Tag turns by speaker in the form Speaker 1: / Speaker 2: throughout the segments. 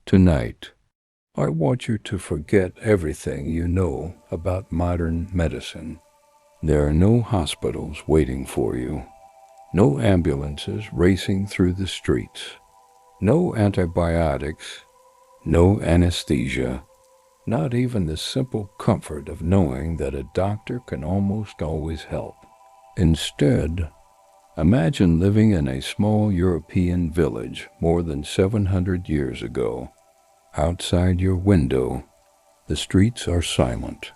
Speaker 1: Tonight, I want you to forget everything you know about modern medicine. There are no hospitals waiting for you, no ambulances racing through the streets, no antibiotics, no anesthesia, not even the simple comfort of knowing that a doctor can almost always help. Instead, imagine living in a small European village more than 700 years ago. Outside your window, the streets are silent.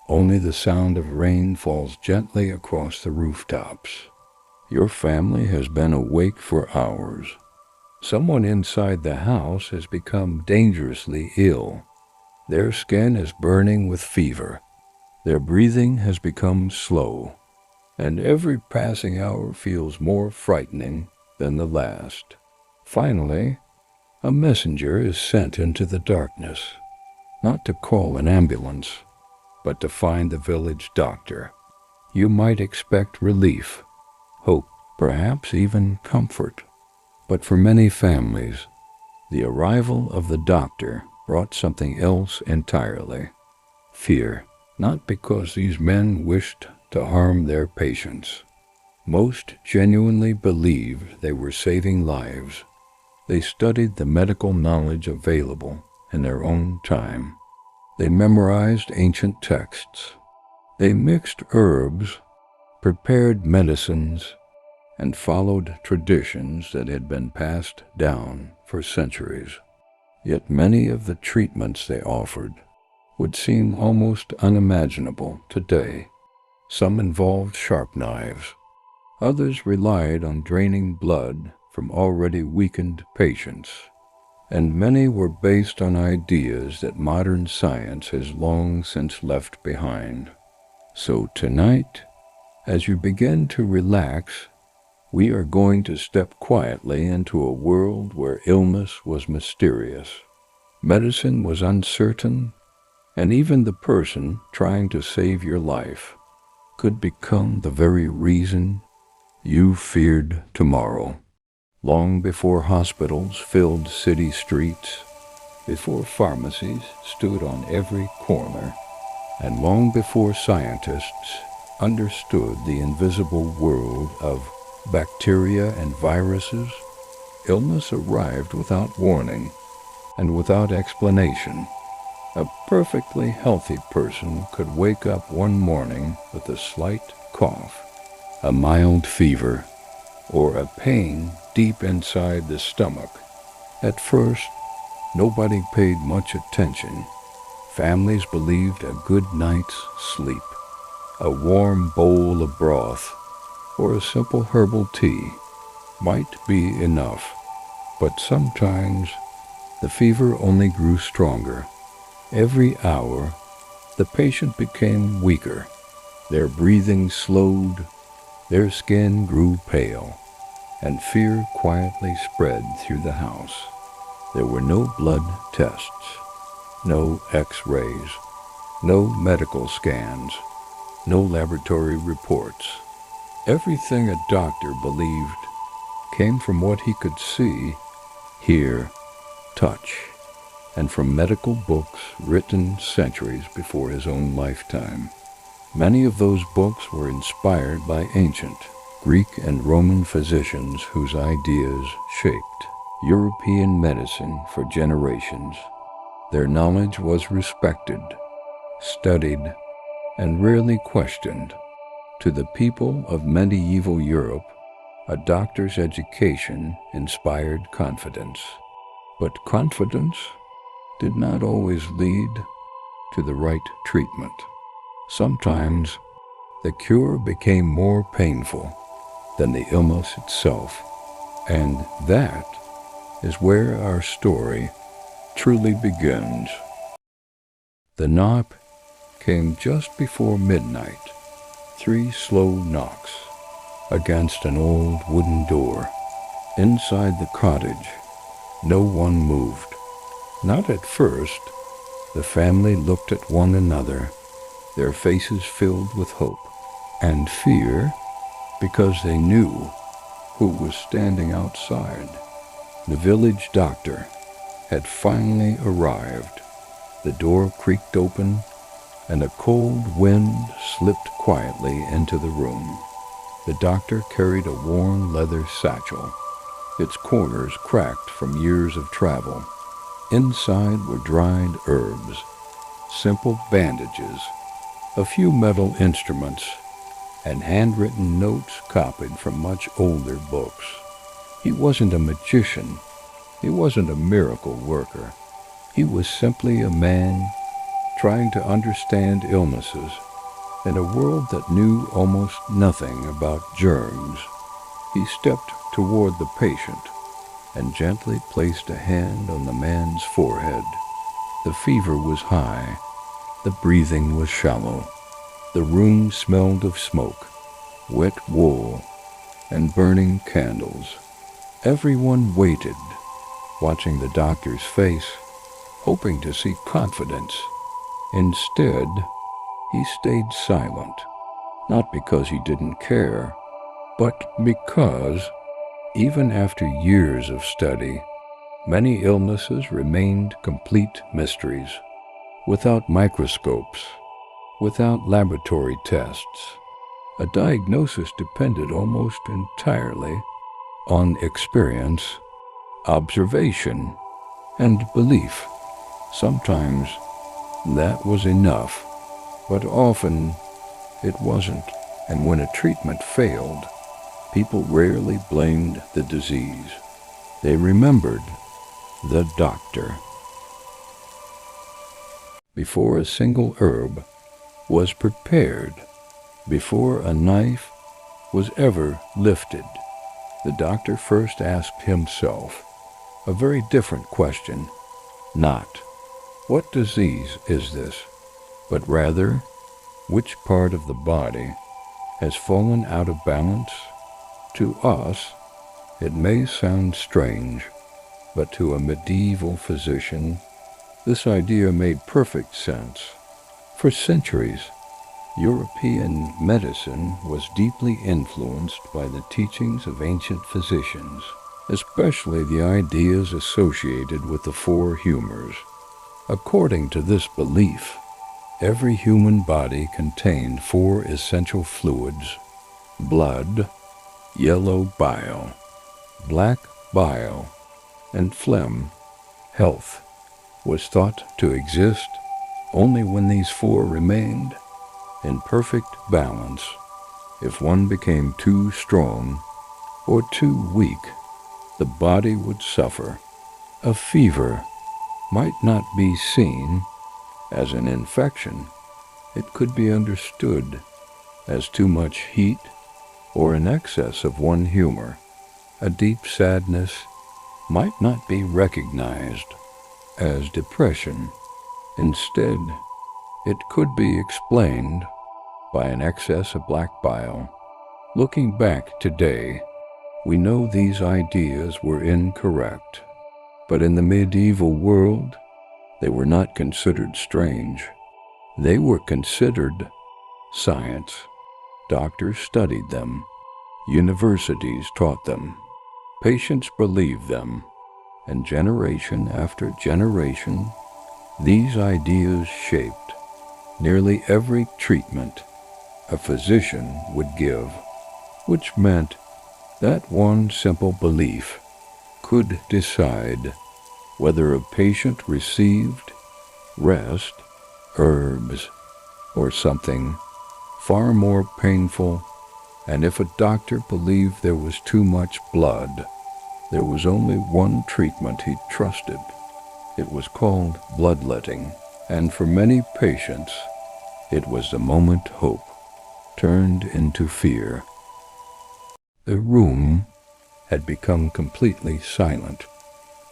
Speaker 1: Only the sound of rain falls gently across the rooftops. Your family has been awake for hours. Someone inside the house has become dangerously ill. Their skin is burning with fever. Their breathing has become slow, and every passing hour feels more frightening than the last. Finally, a messenger is sent into the darkness, not to call an ambulance, but to find the village doctor. You might expect relief, hope, perhaps even comfort. But for many families, the arrival of the doctor brought something else entirely. Fear, not because these men wished to harm their patients. Most genuinely believed they were saving lives. They studied the medical knowledge available in their own time. They memorized ancient texts. They mixed herbs, prepared medicines, and followed traditions that had been passed down for centuries. Yet many of the treatments they offered would seem almost unimaginable today. Some involved sharp knives. Others relied on draining blood from already weakened patients, and many were based on ideas that modern science has long since left behind. So tonight, as you begin to relax, we are going to step quietly into a world where illness was mysterious, medicine was uncertain, and even the person trying to save your life could become the very reason you feared tomorrow. Long before hospitals filled city streets, before pharmacies stood on every corner, and long before scientists understood the invisible world of bacteria and viruses, illness arrived without warning and without explanation. A perfectly healthy person could wake up one morning with a slight cough, a mild fever, or a pain deep inside the stomach. At first, nobody paid much attention. Families believed a good night's sleep, a warm bowl of broth, or a simple herbal tea might be enough. But sometimes the fever only grew stronger. Every hour, the patient became weaker. Their breathing slowed, their skin grew pale, and fear quietly spread through the house. There were no blood tests, no X-rays, no medical scans, no laboratory reports. Everything a doctor believed came from what he could see, hear, touch, and from medical books written centuries before his own lifetime. Many of those books were inspired by ancient Greek and Roman physicians whose ideas shaped European medicine for generations. Their knowledge was respected, studied, and rarely questioned. To the people of medieval Europe, a doctor's education inspired confidence. But confidence did not always lead to the right treatment. Sometimes the cure became more painful than the illness itself, and that is where our story truly begins. The knock came just before midnight, 3 slow knocks against an old wooden door. Inside the cottage, no one moved. Not at first. The family looked at one another, their faces filled with hope and fear, because they knew who was standing outside. The village doctor, had finally arrived. The door creaked open, and a cold wind slipped quietly into the room. The doctor carried a worn leather satchel, its corners cracked from years of travel. Inside were dried herbs, simple bandages, a few metal instruments, and handwritten notes copied from much older books. He wasn't a magician. He wasn't a miracle worker. He was simply a man trying to understand illnesses in a world that knew almost nothing about germs. He stepped toward the patient and gently placed a hand on the man's forehead. The fever was high. The breathing was shallow. The room smelled of smoke, wet wool, and burning candles. Everyone waited, watching the doctor's face, hoping to see confidence. Instead, he stayed silent, not because he didn't care, but because, even after years of study, many illnesses remained complete mysteries, without microscopes, without laboratory tests. A diagnosis depended almost entirely on experience, observation, and belief. Sometimes that was enough, but often it wasn't. And when a treatment failed, people rarely blamed the disease. They remembered the doctor. Before a single herb was prepared, before a knife was ever lifted, the doctor first asked himself a very different question. Not, what disease is this? But rather, which part of the body has fallen out of balance? To us, it may sound strange, but to a medieval physician, this idea made perfect sense. For centuries, European medicine was deeply influenced by the teachings of ancient physicians, especially the ideas associated with the four humors. According to this belief, every human body contained four essential fluids: blood, yellow bile, black bile, and phlegm. Health was thought to exist only when these four remained in perfect balance. If one became too strong or too weak, the body would suffer. A fever might not be seen as an infection. It could be understood as too much heat or an excess of one humor. A deep sadness might not be recognized as depression. Instead, it could be explained by an excess of black bile. Looking back today, we know these ideas were incorrect, but in the medieval world, they were not considered strange. They were considered science. Doctors studied them. Universities taught them. Patients believed them. And generation after generation, these ideas shaped nearly every treatment a physician would give, which meant that one simple belief could decide whether a patient received rest, herbs, or something far more painful. And if a doctor believed there was too much blood, there was only one treatment he trusted. It was called bloodletting, and for many patients, it was the moment hope turned into fear. The room had become completely silent.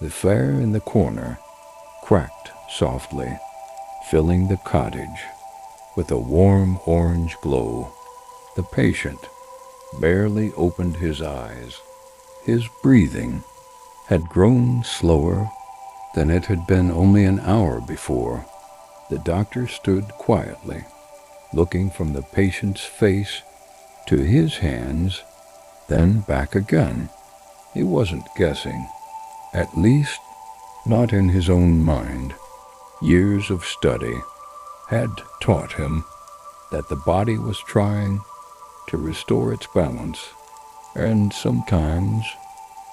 Speaker 1: The fire in the corner cracked softly, filling the cottage with a warm orange glow. The patient barely opened his eyes. His breathing had grown slower than it had been only an hour before. The doctor stood quietly, looking from the patient's face to his hands, then back again. He wasn't guessing. At least not in his own mind. Years of study had taught him that the body was trying to restore its balance, and sometimes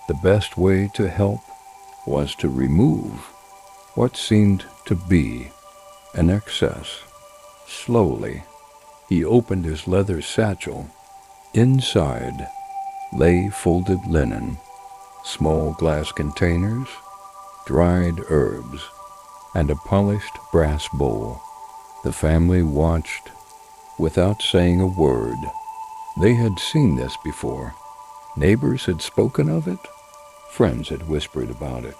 Speaker 1: the best way to help was to remove what seemed to be an excess. Slowly, he opened his leather satchel. Inside lay folded linen, small glass containers, dried herbs, and a polished brass bowl. The family watched without saying a word. They had seen this before. Neighbors had spoken of it. Friends had whispered about it.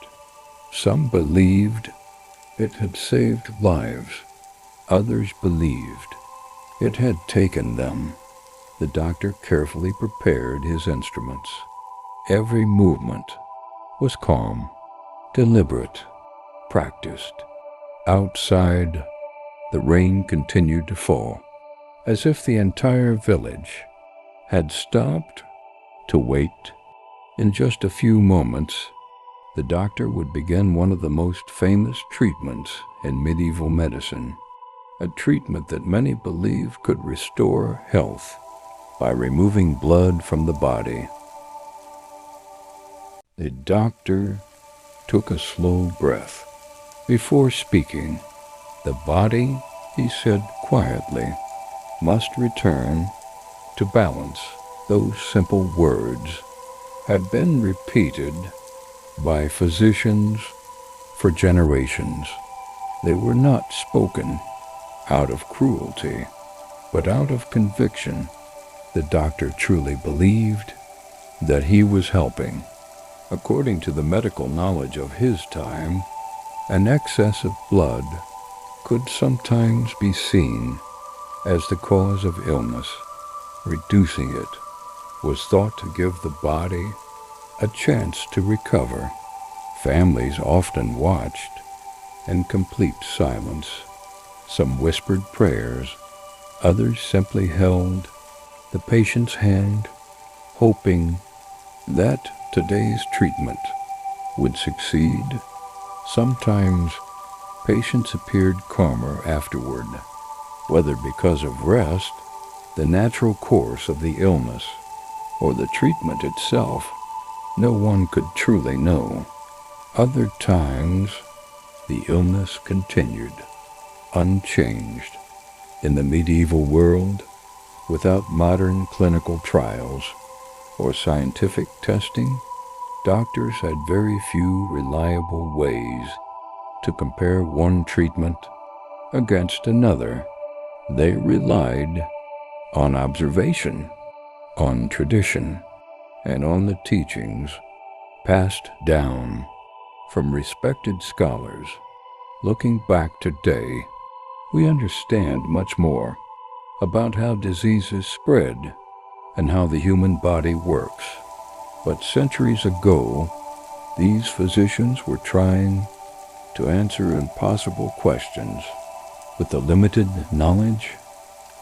Speaker 1: Some believed it had saved lives. Others believed it had taken them. The doctor carefully prepared his instruments. Every movement was calm, deliberate, practiced. Outside, the rain continued to fall, as if the entire village had stopped to wait. In just a few moments, the doctor would begin one of the most famous treatments in medieval medicine, a treatment that many believe could restore health by removing blood from the body. The doctor took a slow breath. Before speaking, the body, he said quietly, must return to balance. Those simple words had been repeated by physicians for generations. They were not spoken out of cruelty, but out of conviction. The doctor truly believed that he was helping. According to the medical knowledge of his time, an excess of blood could sometimes be seen as the cause of illness. Reducing it was thought to give the body a chance to recover. Families often watched in complete silence. Some whispered prayers, others simply held the patient's hand, hoping that today's treatment would succeed. Sometimes patients appeared calmer afterward, whether because of rest, the natural course of the illness, or the treatment itself. No one could truly know. Other times, the illness continued, unchanged. In the medieval world, without modern clinical trials or scientific testing, doctors had very few reliable ways to compare one treatment against another. They relied on observation, on tradition, and on the teachings passed down from respected scholars. Looking back today, we understand much more about how diseases spread and how the human body works. But centuries ago, these physicians were trying to answer impossible questions with the limited knowledge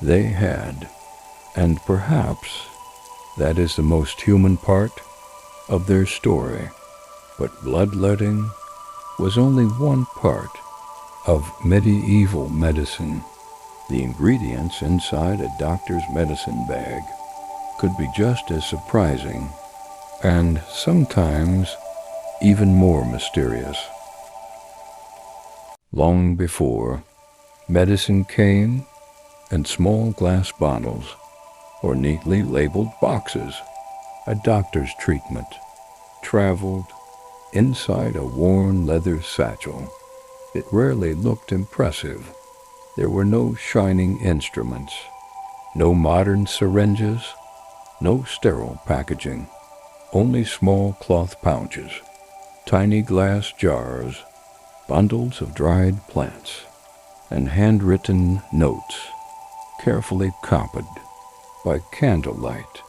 Speaker 1: they had. And perhaps that is the most human part of their story. But bloodletting was only one part of medieval medicine. The ingredients inside a doctor's medicine bag could be just as surprising and sometimes even more mysterious. Long before, medicine came in small glass bottles or neatly labeled boxes. A doctor's treatment traveled inside a worn leather satchel. It rarely looked impressive. There were no shining instruments, no modern syringes, no sterile packaging, only small cloth pouches, tiny glass jars, bundles of dried plants, and handwritten notes, carefully copied by candlelight.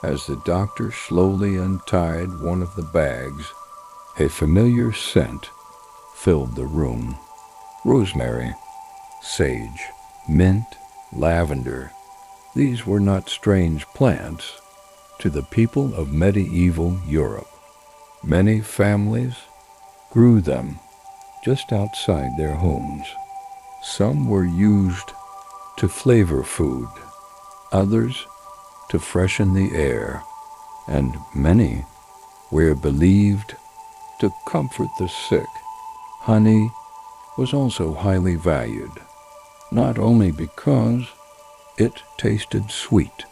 Speaker 1: As the doctor slowly untied one of the bags, a familiar scent filled the room. Rosemary, sage, mint, lavender. These were not strange plants to the people of medieval Europe. Many families grew them just outside their homes. Some were used to flavor food, others to freshen the air, and many were believed to comfort the sick. Honey was also highly valued, not only because it tasted sweet,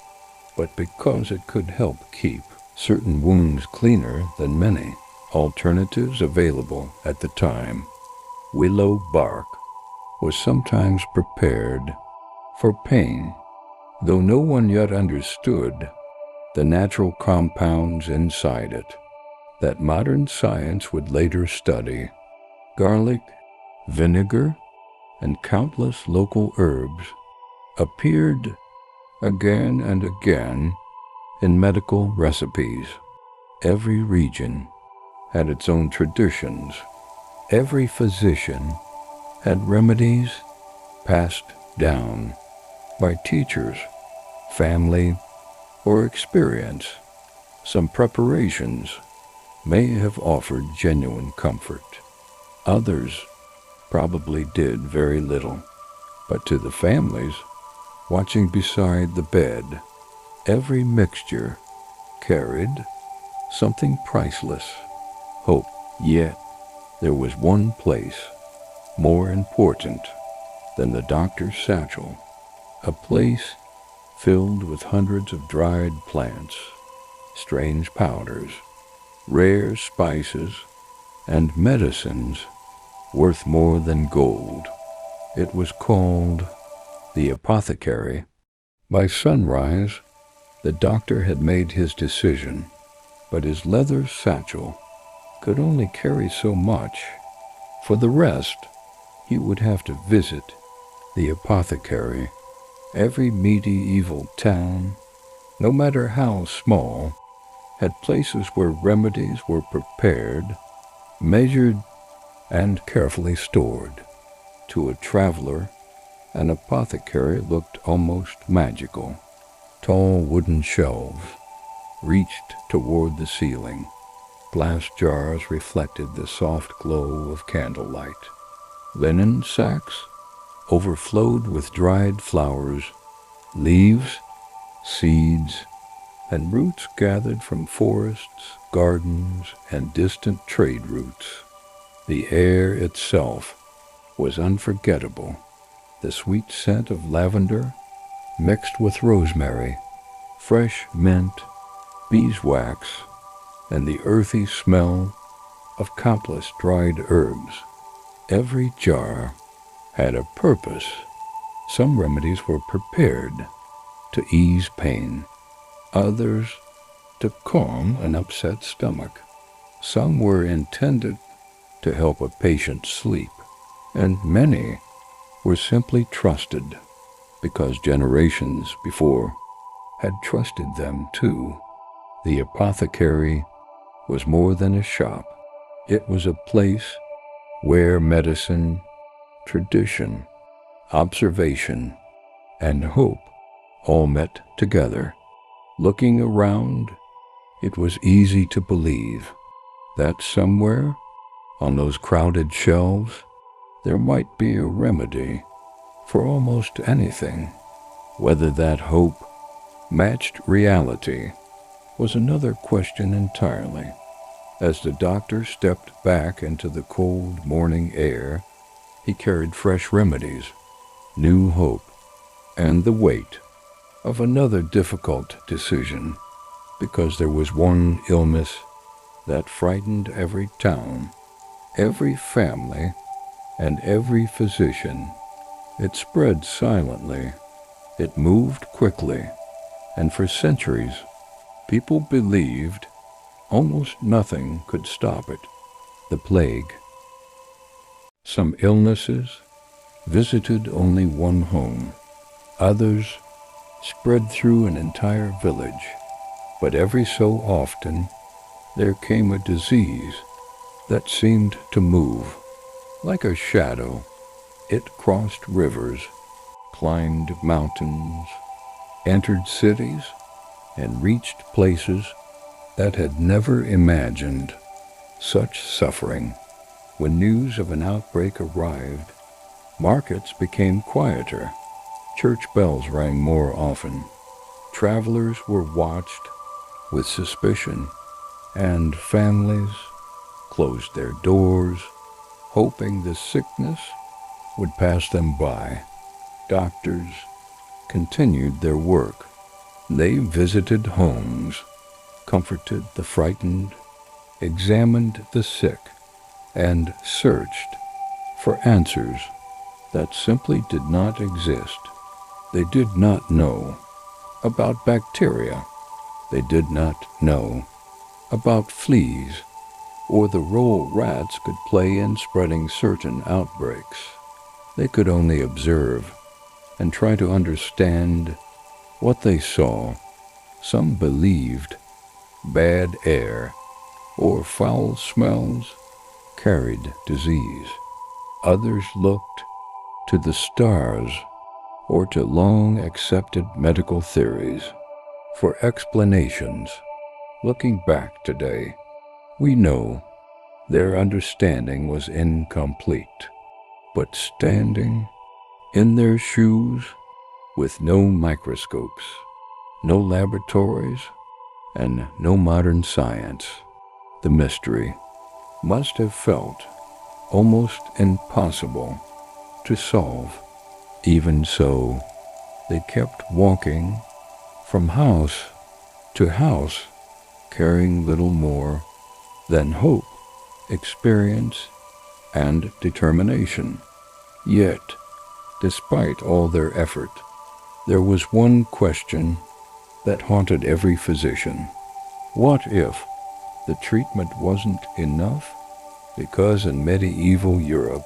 Speaker 1: but because it could help keep certain wounds cleaner than many alternatives available at the time. Willow bark was sometimes prepared for pain, though no one yet understood the natural compounds inside it that modern science would later study. Garlic, vinegar, and countless local herbs appeared again and again in medical recipes. Every region had its own traditions. Every physician had remedies passed down by teachers, family, or experience. Some preparations may have offered genuine comfort. Others probably did very little. But to the families watching beside the bed, every mixture carried something priceless, hope. Yet there was one place more important than the doctor's satchel, a place filled with hundreds of dried plants, strange powders, rare spices, and medicines worth more than gold. It was called the Apothecary. By sunrise, the doctor had made his decision, but his leather satchel could only carry so much. For the rest, he would have to visit the apothecary. Every medieval town, no matter how small, had places where remedies were prepared, measured, and carefully stored. To a traveler, an apothecary looked almost magical. Tall wooden shelves reached toward the ceiling. Glass jars reflected the soft glow of candlelight. Linen sacks overflowed with dried flowers, leaves, seeds, and roots gathered from forests, gardens, and distant trade routes. The air itself was unforgettable. The sweet scent of lavender mixed with rosemary, fresh mint, beeswax, and the earthy smell of countless dried herbs. Every jar had a purpose. Some remedies were prepared to ease pain, others to calm an upset stomach. Some were intended to help a patient sleep, and many were simply trusted because generations before had trusted them too. The apothecary was more than a shop. It was a place where medicine, tradition, observation, and hope all met together. Looking around, it was easy to believe that somewhere on those crowded shelves there might be a remedy for almost anything. Whether that hope matched reality was another question entirely. As the doctor stepped back into the cold morning air, he carried fresh remedies, new hope, and the weight of another difficult decision, because there was one illness that frightened every town, every family, and every physician. It spread silently, it moved quickly, and for centuries, people believed almost nothing could stop it. The plague. Some illnesses visited only one home. Others spread through an entire village. But every so often, there came a disease that seemed to move. Like a shadow, it crossed rivers, climbed mountains, entered cities, and reached places that had never imagined such suffering. When news of an outbreak arrived, markets became quieter, church bells rang more often, travelers were watched with suspicion, and families closed their doors, hoping the sickness would pass them by. Doctors continued their work. They visited homes, comforted the frightened, examined the sick, and searched for answers that simply did not exist. They did not know about bacteria. They did not know about fleas or the role rats could play in spreading certain outbreaks. They could only observe and try to understand what they saw. Some believed bad air or foul smells carried disease. Others looked to the stars or to long-accepted medical theories for explanations. Looking back today, we know their understanding was incomplete, but standing in their shoes with no microscopes, no laboratories, and no modern science, the mystery must have felt almost impossible to solve. Even so, they kept walking from house to house, carrying little more than hope, experience, and determination. Yet, despite all their effort, there was one question that haunted every physician. What if the treatment wasn't enough? Because in medieval Europe,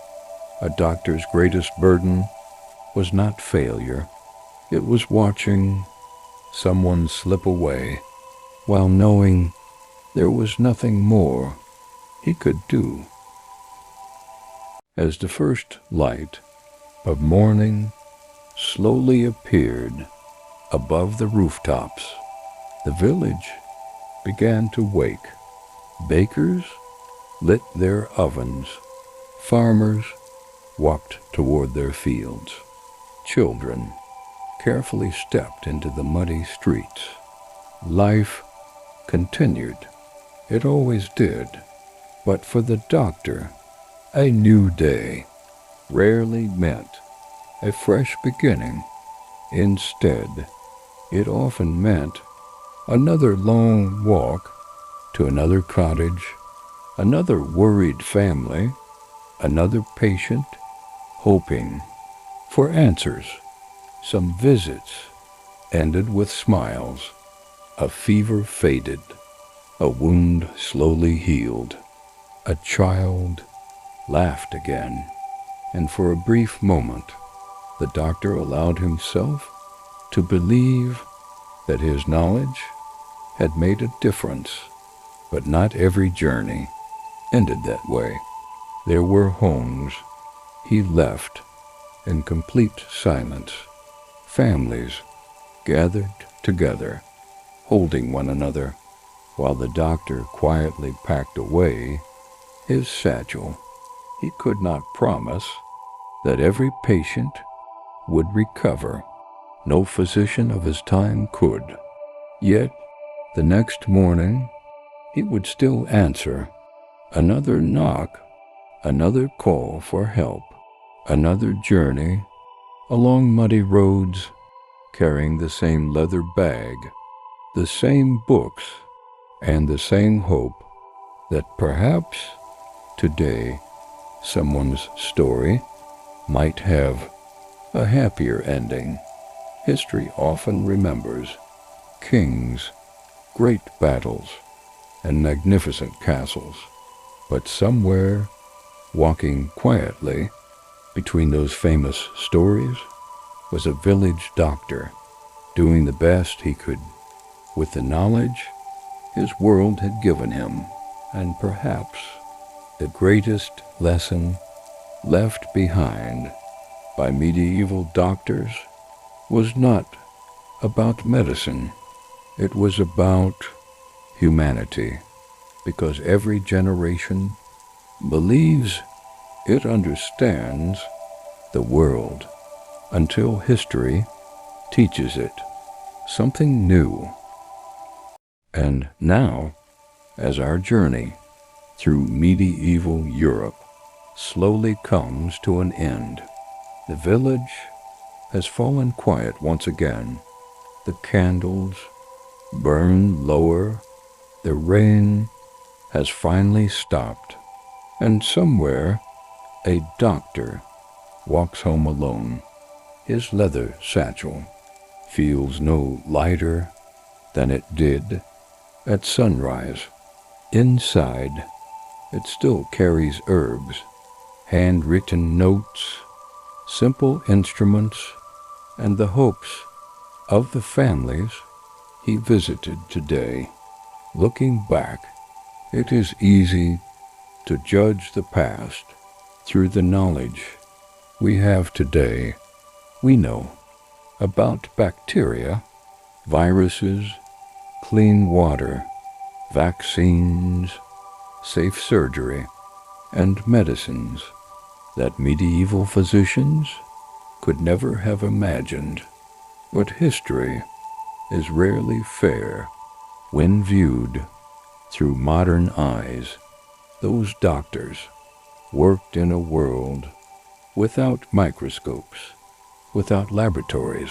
Speaker 1: a doctor's greatest burden was not failure. It was watching someone slip away while knowing there was nothing more he could do. As the first light of morning slowly appeared above the rooftops, the village began to wake. Bakers lit their ovens. Farmers walked toward their fields. Children carefully stepped into the muddy streets. Life continued. It always did. But for the doctor, a new day rarely meant a fresh beginning. Instead, it often meant another long walk to another cottage, another worried family, another patient hoping for answers. Some visits ended with smiles. A fever faded. A wound slowly healed. A child laughed again. And for a brief moment, the doctor allowed himself to believe that his knowledge had made a difference. But not every journey ended that way. There were homes he left in complete silence. Families gathered together, holding one another, while the doctor quietly packed away his satchel. He could not promise that every patient would recover. No physician of his time could. Yet, the next morning, he would still answer. Another knock, another call for help, another journey along muddy roads, carrying the same leather bag, the same books, and the same hope that perhaps today someone's story might have a happier ending. History often remembers kings, great battles, and magnificent castles, but somewhere, walking quietly between those famous stories, was a village doctor doing the best he could with the knowledge his world had given him. And perhaps the greatest lesson left behind by medieval doctors was not about medicine. It was about humanity, because every generation believes it understands the world until history teaches it something new. And now, as our journey through medieval Europe slowly comes to an end, the village has fallen quiet once again. The candles burn lower, the rain has finally stopped, and somewhere a doctor walks home alone. His leather satchel feels no lighter than it did at sunrise. Inside, it still carries herbs, handwritten notes, simple instruments, and the hopes of the families he visited today. Looking back, it is easy to judge the past through the knowledge we have today. We know about bacteria, viruses, clean water, vaccines, safe surgery, and medicines that medieval physicians could never have imagined. But history is rarely fair when viewed through modern eyes. Those doctors worked in a world without microscopes, without laboratories,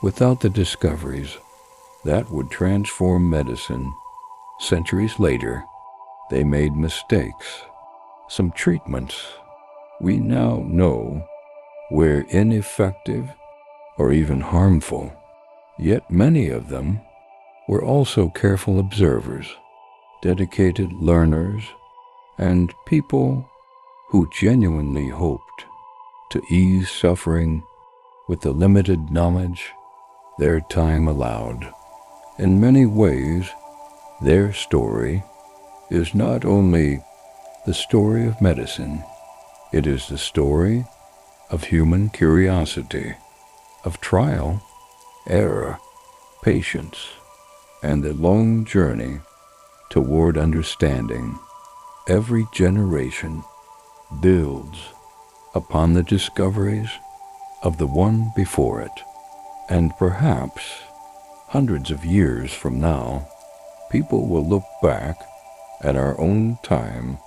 Speaker 1: without the discoveries that would transform medicine. Centuries later, they made mistakes. Some treatments we now know were ineffective or even harmful, yet many of them were also careful observers, dedicated learners, and people who genuinely hoped to ease suffering with the limited knowledge their time allowed. In many ways, their story is not only the story of medicine, it is the story of human curiosity, of trial, error, patience, and the long journey toward understanding. Every generation builds upon the discoveries of the one before it, and perhaps hundreds of years from now, people will look back at our own time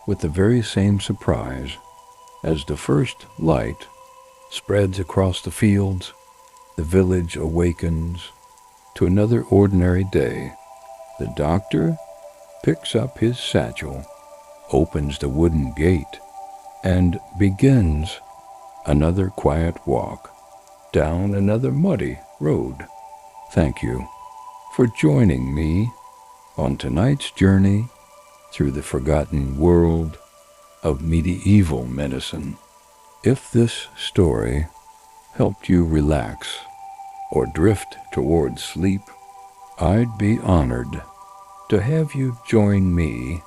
Speaker 1: with the very same surprise as the first light spreads across the fields, the village awakens to another ordinary day. The doctor picks up his satchel, opens the wooden gate, and begins another quiet walk down another muddy road. Thank you for joining me on tonight's journey through the forgotten world of medieval medicine. If this story helped you relax or drift towards sleep, I'd be honored to have you join me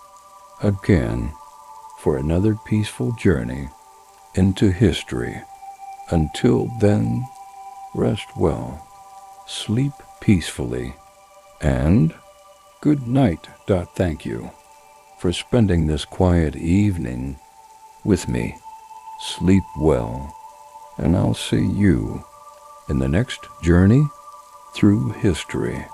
Speaker 1: again for another peaceful journey into history. Until then, rest well, sleep peacefully, and good night. Thank you for spending this quiet evening with me. Sleep well, and I'll see you in the next journey through history.